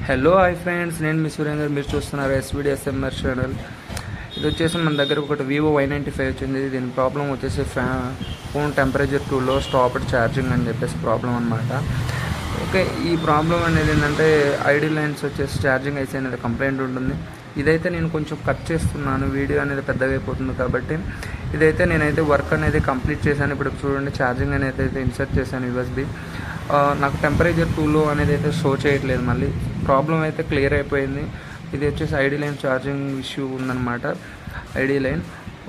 Hello hi friends, నేను మీ సురేందర్. మీరు చూస్తున్నారు ఎస్విడిఎస్ఎంఆర్ ఛానల్. ఇది వచ్చేసి మన దగ్గర ఒకటి వివో Y95 వచ్చింది. దీని ప్రాబ్లం వచ్చేసి ఫోన్ టెంపరేచర్ టూలో స్టాప్డ్ ఛార్జింగ్ అని చెప్పేసి ప్రాబ్లం అనమాట. ఓకే, ఈ ప్రాబ్లం అనేది ఏంటంటే ఐడి లైన్స్ వచ్చేసి ఛార్జింగ్ అయితే అనేది కంప్లైంట్ ఉంటుంది. ఇదైతే నేను కొంచెం కట్ చేస్తున్నాను, వీడియో అనేది పెద్దగా అయిపోతుంది కాబట్టి ఇదైతే నేనైతే వర్క్ అనేది కంప్లీట్ చేశాను. ఇప్పుడు చూడండి, ఛార్జింగ్ అనేది అయితే ఇన్సర్ట్ చేశాను యూఎస్బి. నాకు టెంపరేచర్ టూలో అనేది అయితే షో చేయట్లేదు. మళ్ళీ ప్రాబ్లం అయితే క్లియర్ అయిపోయింది. ఇది వచ్చేసి ఐడి లైన్ ఛార్జింగ్ ఇష్యూ ఉందన్నమాట, ఐడి లైన్.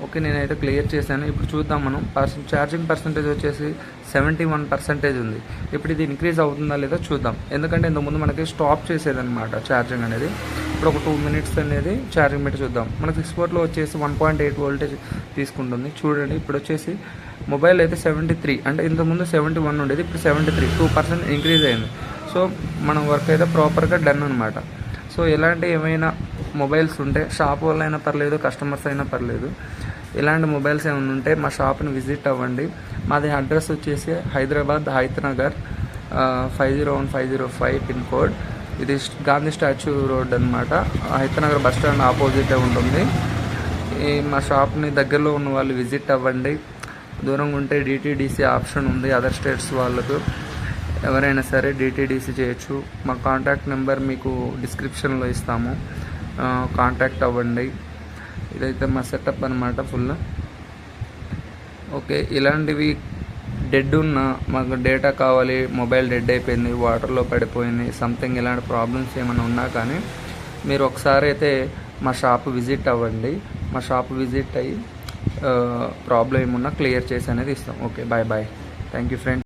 ఓకే, నేనైతే క్లియర్ చేశాను. ఇప్పుడు చూద్దాం మనం. ఛార్జింగ్ పర్సంటేజ్ వచ్చేసి 71% ఉంది. ఇప్పుడు ఇది ఇంక్రీజ్ అవుతుందా లేదా చూద్దాం. ఎందుకంటే ఇంతకుముందు మనకి స్టాప్ చేసేదన్నమాట ఛార్జింగ్ అనేది. ఇప్పుడు ఒక 2 minutes అనేది ఛార్జింగ్ పెట్టి చూద్దాం. మనకి 6 వచ్చేసి 1.8 వోల్టేజ్ తీసుకుంటుంది. చూడండి, ఇప్పుడు వచ్చేసి మొబైల్ అయితే 73, అంటే ఇంతకుముందు 71 ఉండేది, ఇప్పుడు 73, 2% ఇంక్రీజ్ అయింది. సో మన వర్క్ అయితే ప్రాపర్గా డన్ అనమాట. సో ఇలాంటి ఏమైనా మొబైల్స్ ఉంటే, షాప్ వాళ్ళు అయినా పర్లేదు, కస్టమర్స్ అయినా పర్లేదు, ఇలాంటి మొబైల్స్ ఏమైనా ఉంటే మా షాప్ని విజిట్ అవ్వండి. మాది అడ్రస్ వచ్చేసి హైదరాబాద్ హైతనగర్ 501505 పిన్ కోడ్. ఇది గాంధీ స్టాచ్యూ రోడ్ అనమాట. హైతనగర్ బస్ స్టాండ్ ఆపోజిటే ఉంటుంది. మా షాప్ని దగ్గరలో ఉన్న వాళ్ళు విజిట్ అవ్వండి. దూరంగా ఉంటే డిటిడిసి ఆప్షన్ ఉంది. అదర్ స్టేట్స్ వాళ్ళకు ఎవరైనా సరే డిటిడిసి చేయొచ్చు. మా కాంటాక్ట్ నెంబర్ మీకు డిస్క్రిప్షన్లో ఇస్తాము, కాంటాక్ట్ అవ్వండి. ఇదైతే మా సెటప్ అనమాట ఫుల్. ఓకే, ఇలాంటివి డెడ్ ఉన్న, మాకు డేటా కావాలి, మొబైల్ డెడ్ అయిపోయింది, వాటర్లో పడిపోయింది, సంథింగ్ ఇలాంటి ప్రాబ్లమ్స్ ఏమైనా ఉన్నా కానీ మీరు ఒకసారి అయితే మా షాప్ విజిట్ అవ్వండి. మా షాప్ విజిట్ అయ్యి ప్రాబ్లం ఏమున్నా క్లియర్ చేసి అనేది ఇస్తాం. Okay, bye bye. Thank you friends.